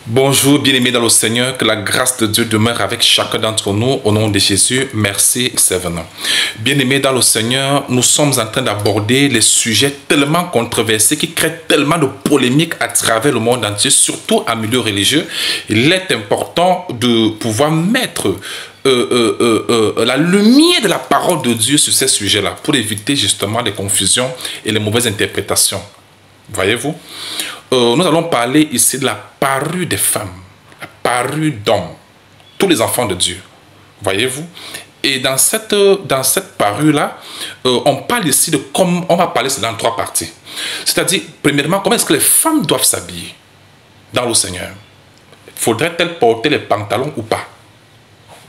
Bonjour, bien-aimés dans le Seigneur, que la grâce de Dieu demeure avec chacun d'entre nous au nom de Jésus. Merci, c'est venant. Bien-aimés dans le Seigneur, nous sommes en train d'aborder les sujets tellement controversés qui créent tellement de polémiques à travers le monde entier, surtout en milieu religieux. Il est important de pouvoir mettre la lumière de la parole de Dieu sur ces sujets-là pour éviter justement les confusions et les mauvaises interprétations. Voyez-vous? Nous allons parler ici de la parure des femmes, la parure d'hommes, tous les enfants de Dieu. Voyez-vous? Et dans cette parure-là, on parle ici de comment, on va parler dans trois parties. C'est-à-dire, premièrement, comment est-ce que les femmes doivent s'habiller dans le Seigneur? Faudrait-elles porter les pantalons ou pas?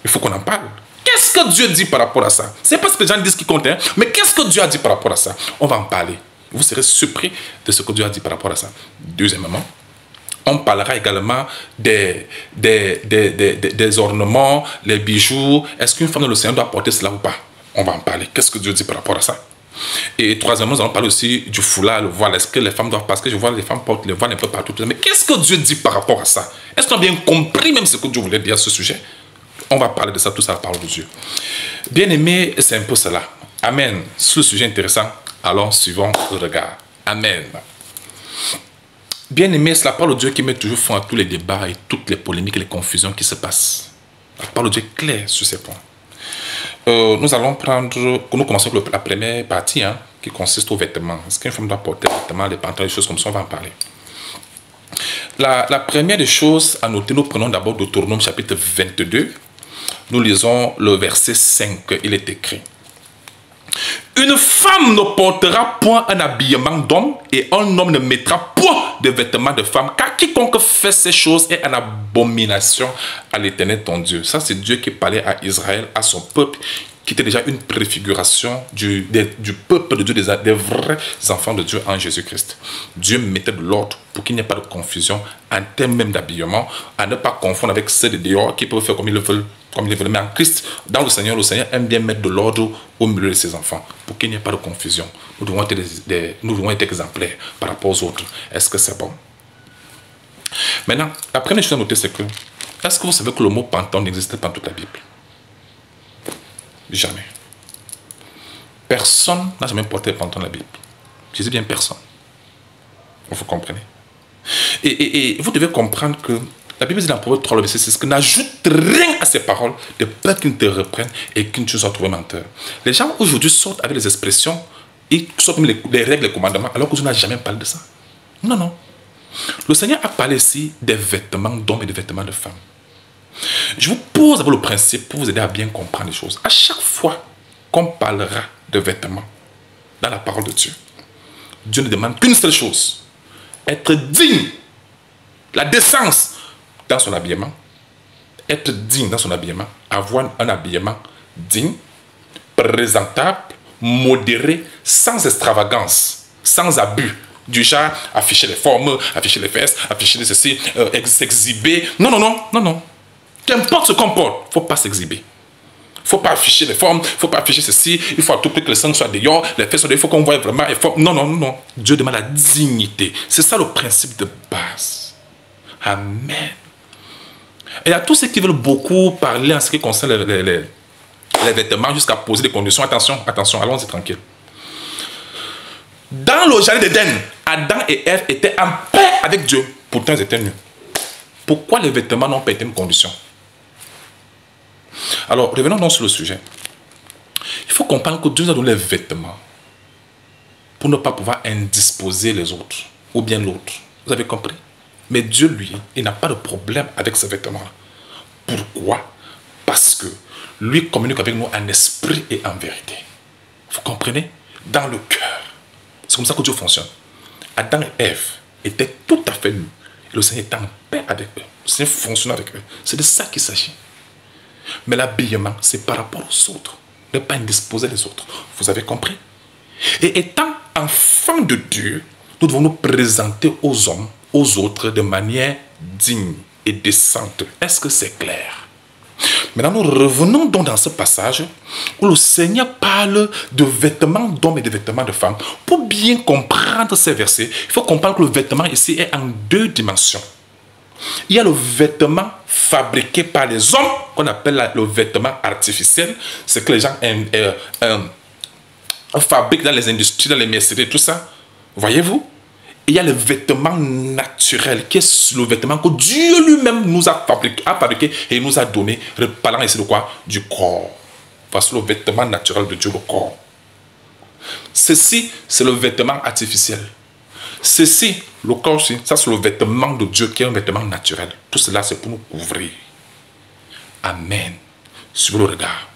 Il faut qu'on en parle. Qu'est-ce que Dieu dit par rapport à ça? Ce n'est pas ce que les gens disent qui compte, hein, mais qu'est-ce que Dieu a dit par rapport à ça? On va en parler. Vous serez surpris de ce que Dieu a dit par rapport à ça. Deuxièmement, on parlera également des ornements, les bijoux. Est-ce qu'une femme de l'océan doit porter cela ou pas? On va en parler. Qu'est-ce que Dieu dit par rapport à ça? Et troisièmement, nous allons parler aussi du foulard, le voile. Est-ce que les femmes doivent... Parce que je vois les femmes portent le voile un peu partout. Mais qu'est-ce que Dieu dit par rapport à ça? Est-ce qu'on a bien compris même ce que Dieu voulait dire à ce sujet? On va parler de ça, tout ça, la parole de Dieu. Bien aimé, c'est un peu cela. Amen. Ce sujet intéressant. Alors, suivons le regard. Amen. Bien-aimé, c'est la parole de Dieu qui met toujours fin à tous les débats et toutes les polémiques et les confusions qui se passent. La parole de Dieu est claire sur ces points. Nous commençons avec la première partie, qui consiste aux vêtements. Est-ce qu'une femme doit porter des vêtements, des pantalons, des choses comme ça? On va en parler. La première des choses à noter, nous prenons d'abord Deutéronome chapitre 22. Nous lisons le verset 5. Il est écrit: une femme ne portera point un habillement d'homme et un homme ne mettra point de vêtements de femme, car quiconque fait ces choses est en abomination à l'Éternel ton Dieu. Ça, c'est Dieu qui parlait à Israël, à son peuple, qui était déjà une préfiguration du peuple de Dieu, des vrais enfants de Dieu en Jésus-Christ. Dieu mettait de l'ordre pour qu'il n'y ait pas de confusion en termes même d'habillement, à ne pas confondre avec ceux de dehors qui peuvent faire comme ils le veulent. Mais en Christ, dans le Seigneur aime bien mettre de l'ordre au milieu de ses enfants pour qu'il n'y ait pas de confusion. Nous devons être exemplaires par rapport aux autres. Est-ce que c'est bon? Maintenant, la première chose à noter, c'est que est-ce que vous savez que le mot pantalon n'existait pas dans toute la Bible? Jamais. Personne n'a jamais porté le pantalon dans la Bible. Je dis bien personne. Vous comprenez? Et vous devez comprendre que la Bible dit dans Proverbe 3, le verset 6, que n'ajoute rien à ces paroles de peur qu'ils ne te reprennent et qu'ils ne te soient trouvés menteurs. Les gens aujourd'hui sortent avec les expressions, ils sortent même les règles, les commandements, alors que Dieu n'a jamais parlé de ça. Non, non. Le Seigneur a parlé ici des vêtements d'hommes et des vêtements de femmes. Je vous pose d'abord le principe pour vous aider à bien comprendre les choses. À chaque fois qu'on parlera de vêtements dans la parole de Dieu, Dieu ne demande qu'une seule chose: être digne, la décence dans son habillement, être digne dans son habillement, avoir un habillement digne, présentable, modéré, sans extravagance, sans abus, du genre afficher les formes, afficher les fesses, afficher ceci, s'exhiber. Non, non, non, non, non. Qu'importe ce qu'on porte, il ne faut pas s'exhiber. Il ne faut pas afficher les formes, il ne faut pas afficher ceci, il faut à tout prix que le sang soit dehors, les fesses soient dehors, il faut qu'on voit vraiment les formes. Non, non, non, non. Dieu demande la dignité. C'est ça le principe de base. Amen. Et à tous ceux qui veulent beaucoup parler en ce qui concerne les vêtements jusqu'à poser des conditions, attention, attention, allons-y tranquille. Dans le jardin d'Éden, Adam et Ève étaient en paix avec Dieu, pourtant ils étaient nus. Pourquoi les vêtements n'ont pas été une condition? Alors, revenons donc sur le sujet. Il faut comprendre que Dieu nous a donné les vêtements pour ne pas pouvoir indisposer les autres, ou bien l'autre. Vous avez compris? Mais Dieu, lui, il n'a pas de problème avec ces vêtements-là. Pourquoi? Parce que lui communique avec nous en esprit et en vérité. Vous comprenez? Dans le cœur. C'est comme ça que Dieu fonctionne. Adam et Ève étaient tout à fait nus. Et le Seigneur était en paix avec eux. Le Seigneur fonctionne avec eux. C'est de ça qu'il s'agit. Mais l'habillement, c'est par rapport aux autres. Ne pas indisposer les autres. Vous avez compris? Et étant enfants de Dieu, nous devons nous présenter aux hommes, aux autres, de manière digne et décente. Est-ce que c'est clair? Maintenant, nous revenons donc dans ce passage où le Seigneur parle de vêtements d'hommes et de vêtements de femmes. Pour bien comprendre ces versets, il faut comprendre que le vêtement ici est en deux dimensions. Il y a le vêtement fabriqué par les hommes, qu'on appelle le vêtement artificiel. C'est que les gens fabriquent dans les industries, dans les merceries, tout ça. Voyez-vous? Il y a le vêtement naturel, qui est le vêtement que Dieu lui-même nous a fabriqué et nous a donné, parlant ici de quoi? Du corps. Parce que le vêtement naturel de Dieu, le corps. Ceci, c'est le vêtement artificiel. Ceci, le corps, ça c'est le vêtement de Dieu qui est un vêtement naturel. Tout cela, c'est pour nous couvrir. Amen. Sur le regard.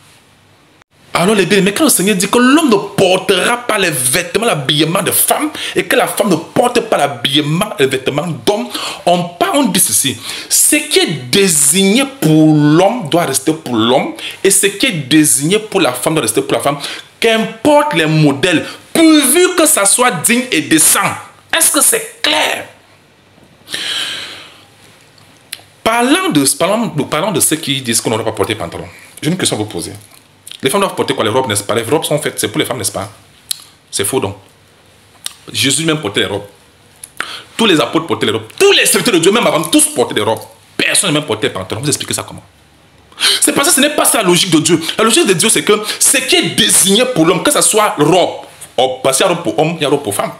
Alors les bien-aimés, quand le Seigneur dit que l'homme ne portera pas les vêtements, l'habillement de femme, et que la femme ne porte pas l'habillement, les vêtements d'homme, on dit ceci. Ce qui est désigné pour l'homme doit rester pour l'homme, et ce qui est désigné pour la femme doit rester pour la femme. Qu'importe les modèles, pourvu que ça soit digne et décent. Est-ce que c'est clair? Parlant de ceux qui disent qu'on n'aurait pas porté pantalon, j'ai une question à vous poser. Les femmes doivent porter quoi? Les robes, n'est-ce pas? Les robes sont faites, c'est pour les femmes, n'est-ce pas? C'est faux donc. Jésus même portait les robes. Tous les apôtres portaient les robes. Tous les serviteurs de Dieu, même avant, tous portaient des robes. Personne n'a même porté les pantalons. Vous expliquez ça comment? C'est parce que ce n'est pas ça la logique de Dieu. La logique de Dieu, c'est que ce qui est désigné pour l'homme, que ce soit robe, parce qu'il y a robe pour homme, il y a robe pour femme.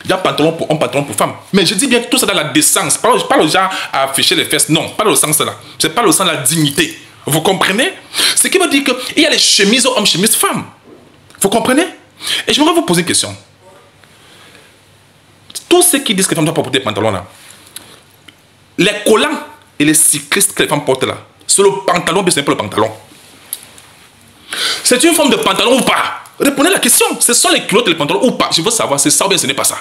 Il y a pantalon pour homme, pantalon pour femme. Mais je dis bien tout ça dans la décence. Pas le genre à afficher les fesses. Non, pas le sens là. C'est pas le sens de la dignité. Vous comprenez? Ce qui veut dire qu'il y a les chemises hommes, chemises femmes. Vous comprenez? Et je voudrais vous poser une question. Tous ceux qui disent que les femmes doivent pas porter des pantalons là, les collants et les cyclistes que les femmes portent là, c'est le pantalon, mais ce n'est pas le pantalon. C'est une forme de pantalon ou pas? Répondez à la question. Ce sont les culottes et les pantalons ou pas? Je veux savoir, c'est ça ou bien ce n'est pas ça.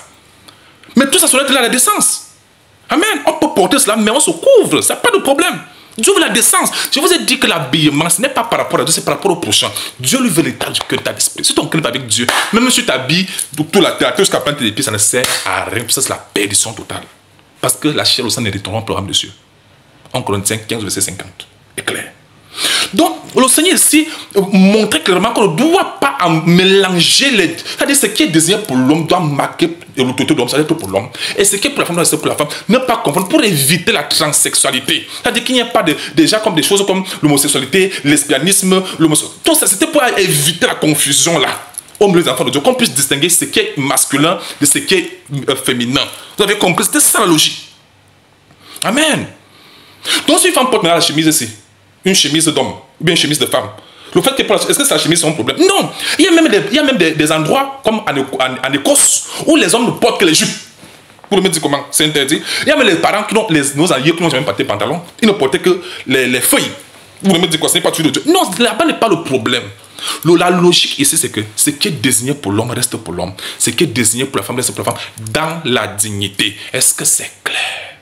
Mais tout ça, ça doit être là la décence. Amen. On peut porter cela, mais on se couvre. Ça n'a pas de problème. Dieu veut la décence. Je vous ai dit que l'habillement, ce n'est pas par rapport à Dieu, c'est par rapport au prochain. Dieu lui veut l'état du cœur, l'état d'esprit. Si ton cœur est avec Dieu, même si tu t'habilles tout la tête jusqu'à prendre tes pieds, ça ne sert à rien. Ça, c'est la perdition totale. Parce que la chair au sang n'hériteront pas le programme de Dieu. En Corinthiens 15, verset 50. C'est clair. Donc, le Seigneur ici montrait clairement qu'on ne doit pas mélanger les... C'est-à-dire, ce qui est désigné pour l'homme doit marquer l'autorité de l'homme, ça doit être pour l'homme. Et ce qui est pour la femme doit être pour la femme. Ne pas confondre pour éviter la transsexualité. C'est-à-dire qu'il n'y a pas déjà comme des choses comme l'homosexualité, le lesbianisme, l'homosexualité. Tout ça, c'était pour éviter la confusion là. Hommes, les enfants de Dieu, qu'on puisse distinguer ce qui est masculin de ce qui est féminin. Vous avez compris? C'était ça la logique. Amen. Donc, si une femme porte maintenant la chemise ici, une chemise d'homme ou bien une chemise de femme, le fait que est-ce que sa chemise c'est un problème? Non. Il y a même des endroits comme en Écosse où les hommes ne portent que les jupes. Vous me dites comment? C'est interdit. Il y a même les parents qui nos aïeux qui n'ont jamais porté de pantalon, ils ne portaient que les feuilles. Vous me dites quoi? Ce n'est pas tout de Dieu. Non, là-bas n'est pas le problème. La logique ici, c'est que ce qui est désigné pour l'homme reste pour l'homme. Ce qui est désigné pour la femme reste pour la femme. Dans la dignité. Est-ce que c'est clair?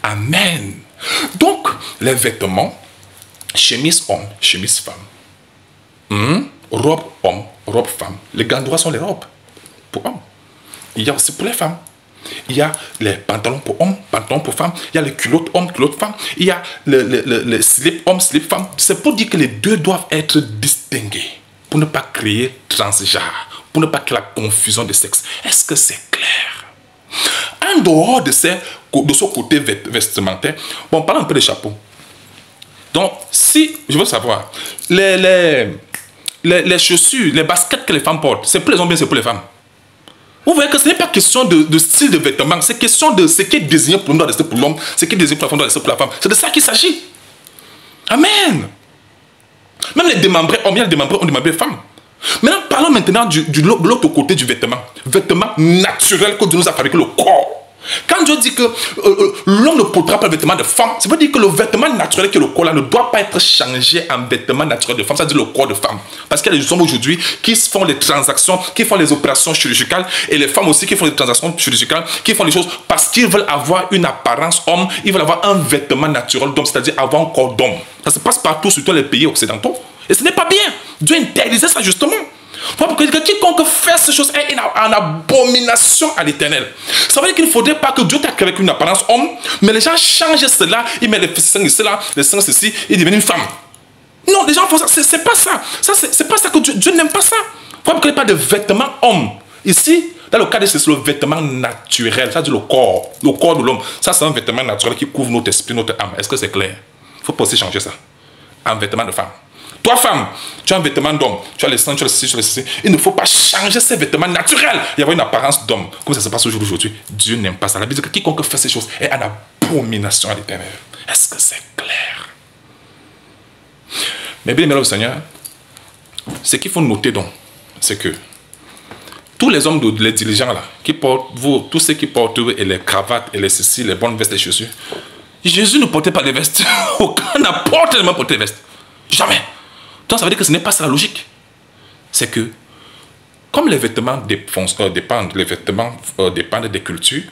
Amen. Donc, les vêtements, chemise homme, chemise femme. Robe homme, robe femme. Les grands droits sont les robes pour hommes. Il y a aussi pour les femmes. Il y a les pantalons pour hommes, pantalons pour femmes. Il y a les culottes hommes, culottes femmes. Il y a les slips hommes, slips femmes. C'est pour dire que les deux doivent être distingués. Pour ne pas créer transgenre. Pour ne pas créer la confusion de sexe. Est-ce que c'est clair? En dehors de ce côté vestimentaire, bon, parlons un peu des chapeaux. Donc, si, je veux savoir, les chaussures, les baskets que les femmes portent, c'est pour les hommes, bien c'est pour les femmes. Vous voyez que ce n'est pas question de style de vêtements, c'est question de ce qui est désigné pour l'homme doit rester pour l'homme, ce qui est désigné pour la femme doit rester pour la femme. C'est de ça qu'il s'agit. Amen. Même les démembrés hommes, il y a les démembrés hommes, démembrés femmes. Maintenant, parlons maintenant de l'autre côté du vêtement. Vêtement naturel que Dieu nous a fabriqué, le corps. Quand Dieu dit que l'homme ne portera pas le vêtement de femme, ça veut dire que le vêtement naturel qui est le corps là ne doit pas être changé en vêtement naturel de femme, ça veut dire le corps de femme. Parce qu'il y a des hommes aujourd'hui qui font les transactions, qui font les opérations chirurgicales, et les femmes aussi qui font les transactions chirurgicales, qui font les choses parce qu'ils veulent avoir une apparence homme, ils veulent avoir un vêtement naturel d'homme, c'est-à-dire avoir un corps d'homme. Ça se passe partout, surtout dans les pays occidentaux. Et ce n'est pas bien. Dieu interdisait ça justement. Pourquoi? Parce que quiconque fait ces choses est en abomination à l'Éternel. Ça veut dire qu'il ne faudrait pas que Dieu t'a créé avec une apparence homme, mais les gens changent cela, ils mettent les seins ici, là, les seins ici, ils deviennent une femme. Non, les gens font ça, c'est pas ça. C'est pas ça que Dieu n'aime pas ça. Pourquoi? Parce qu'il n'y a pas de vêtements hommes. Ici, Dans le cas de c'est le vêtement naturel, ça dit le corps de l'homme. Ça, c'est un vêtement naturel qui couvre notre esprit, notre âme. Est-ce que c'est clair? Il faut pas aussi changer ça. Un vêtement de femme. Toi, femme, tu as un vêtement d'homme. Tu as les seins, tu as les ceci, tu as les ceci. Il ne faut pas changer ces vêtements naturels. Il y avoir une apparence d'homme. Comme ça se passe aujourd'hui. Dieu n'aime pas ça. La Bible dit que quiconque fait ces choses est en abomination à l'Éternel. Est-ce que c'est clair? Mais bien aimé le Seigneur, ce qu'il faut noter donc, c'est que tous les hommes, les diligents là, qui portent, tous ceux qui portent et les cravates et les ceci, les bonnes vestes et chaussures, Jésus ne portait pas les vestes. Aucun n'apporte même porter les vestes. Jamais. Donc ça veut dire que ce n'est pas ça la logique. C'est que, comme les vêtements dépendent des cultures,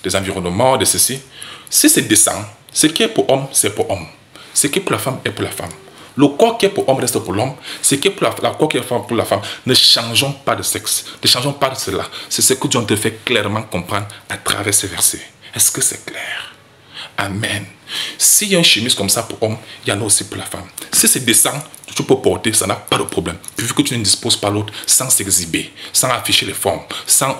des environnements, de ceci, si c'est décent, ce qui est pour homme, c'est pour homme. Ce qui est pour la femme est pour la femme. Le corps qui est pour homme reste pour l'homme. Ce qui est pour la corps qui est pour la femme. Ne changeons pas de sexe. Ne changeons pas de cela. C'est ce que Dieu te fait clairement comprendre à travers ces versets. Est-ce que c'est clair? Amen. S'il y a une chemise comme ça pour homme, il y en a aussi pour la femme. Si c'est décent, tu peux porter, ça n'a pas de problème. Puis vu que tu ne disposes pas l'autre sans s'exhiber, sans afficher les formes,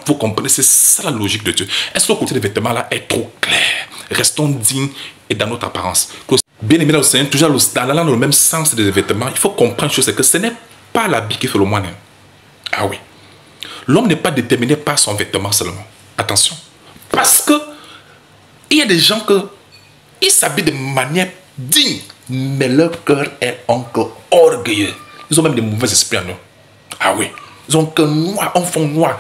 vous comprenez, c'est ça la logique de Dieu. Est-ce que le côté des vêtements là est trop clair? Restons dignes et dans notre apparence. Bien aimé dans le Seigneur, toujours dans le même sens des vêtements, il faut comprendre une chose, c'est que ce n'est pas l'habit qui fait le moine. Ah oui. L'homme n'est pas déterminé par son vêtement seulement. Attention. Parce que il y a des gens ils s'habillent de manière digne, mais leur cœur est encore orgueilleux. Ils ont même des mauvais esprits en eux. Ah oui. Ils ont un cœur noir, un fond noir.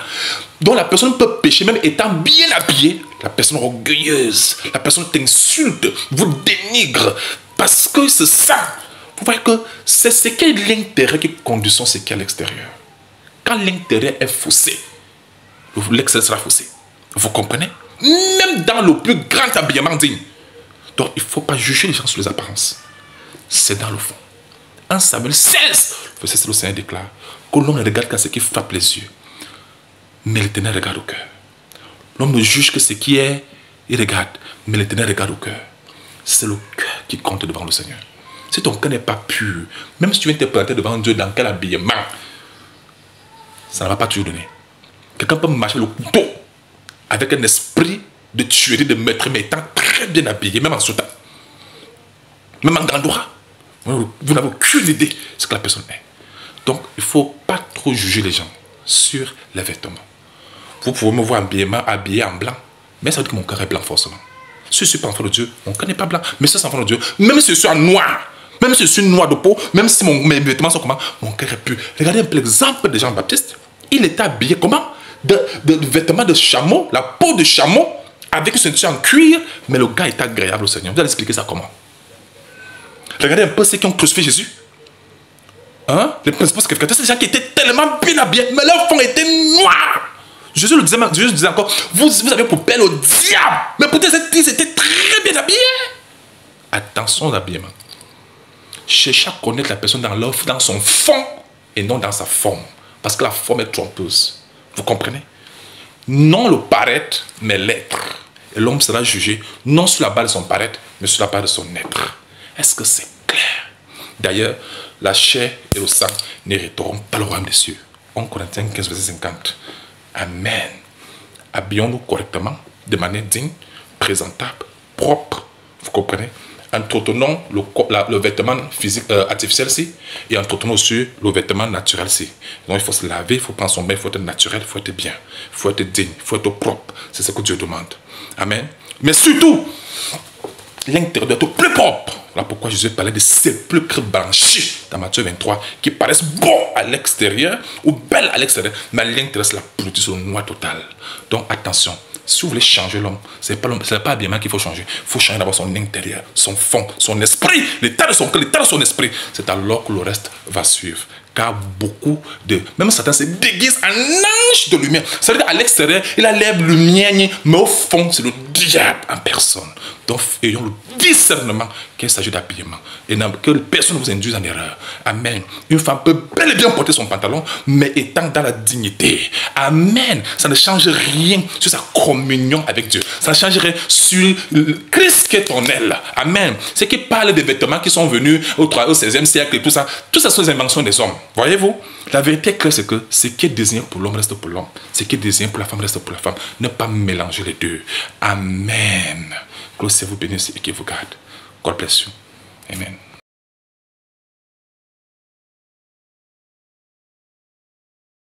Donc la personne peut pécher même étant bien habillée. La personne orgueilleuse, la personne t'insulte, vous dénigre. Parce que c'est ça. Vous voyez que c'est ce qui est l'intérieur qui conduit ce qui est à l'extérieur. Quand l'intérieur est faussé, l'extérieur sera faussé. Vous comprenez? Même dans le plus grand habillement digne. Donc il ne faut pas juger les gens sur les apparences. C'est dans le fond. 1 Samuel 16, verset 6, le Seigneur déclare que l'homme ne regarde qu'à ce qui frappe les yeux. Mais l'Éternel regarde au cœur. L'homme ne juge que ce qui est, il regarde. Mais l'Éternel regarde au cœur. C'est le cœur qui compte devant le Seigneur. Si ton cœur n'est pas pur, même si tu viens te présenter devant Dieu dans quel habillement, ça ne va pas toujours donner. Quelqu'un peut marcher le couteau avec un esprit de tuerie, de maître, mais étant très bien habillé, même en soutane, même en gandoura. Vous n'avez aucune idée de ce que la personne est. Donc, il ne faut pas trop juger les gens sur les vêtements. Vous pouvez me voir habillé en blanc, mais ça veut dire que mon cœur est blanc forcément. Si je suis pas enfant de Dieu, mon cœur n'est pas blanc. Mais si je suis enfant de Dieu, même si je suis en noir, même si je suis noir de peau, même si mes vêtements sont comment, mon cœur est pur. Regardez un peu l'exemple de Jean-Baptiste. Il était habillé comment? De vêtements de chameau, la peau de chameau, avec une ceinture en cuir, mais le gars était agréable au Seigneur. Vous allez expliquer ça comment? Regardez un peu ceux qui ont crucifié Jésus. Hein? Les principaux sacrificateurs, c'est des gens qui étaient tellement bien habillés, mais leur fond était noir. Jésus disait encore, vous avez pour père le diable. Mais peut-être ils étaient très bien habillés. Attention aux habillements. Cherchez à connaître la personne dans son fond et non dans sa forme. Parce que la forme est trompeuse. Vous comprenez? Non le paraître, mais l'être. Et l'homme sera jugé non sur la base de son paraître, mais sur la base de son être. Est-ce que c'est clair? D'ailleurs, la chair et le sang n'hériteront pas le royaume des cieux. 1 Corinthiens 15, verset 50. Amen. Habillons-nous correctement, de manière digne, présentable, propre. Vous comprenez? Entretenons le vêtement physique artificiel-ci et entretenons aussi le vêtement naturel-ci. Donc il faut se laver, il faut prendre son bain, il faut être naturel, il faut être bien, il faut être digne, il faut être propre. C'est ce que Dieu demande. Amen. Mais surtout, l'intérieur doit être plus propre. Voilà pourquoi Jésus parlait de sépulcres blanchis dans Matthieu 23 qui paraissent bons à l'extérieur ou belles à l'extérieur, mais à l'intérieur c'est la pourriture, c'est le noir total. Donc attention, si vous voulez changer l'homme, ce n'est pas l'habillement qu'il faut changer. Il faut changer d'abord son intérieur, son fond, son esprit, l'état de son cœur, l'état de son esprit. C'est alors que le reste va suivre. Car beaucoup même certains se déguisent en ange de lumière. Ça veut dire qu'à l'extérieur, il a l'air lumière, mais au fond, c'est le diable en personne. Donc, ayons le discernement qu'il s'agit d'habillement. Et que personne ne vous induise en erreur. Amen. Une femme peut bel et bien porter son pantalon, mais étant dans la dignité. Amen. Ça ne change rien sur sa communion avec Dieu. Ça ne change rien sur Christ qui est ton aile. Amen. C'est qui parle des vêtements qui sont venus au 16e siècle et tout ça. Tout ça sont des inventions des hommes. Voyez-vous? La vérité claire, c'est que ce qui est désigné pour l'homme reste pour l'homme. Ce qui est désigné pour la femme reste pour la femme. Ne pas mélanger les deux. Amen. Que le Seigneur vous bénisse et qu'il vous garde. God bless you. Amen.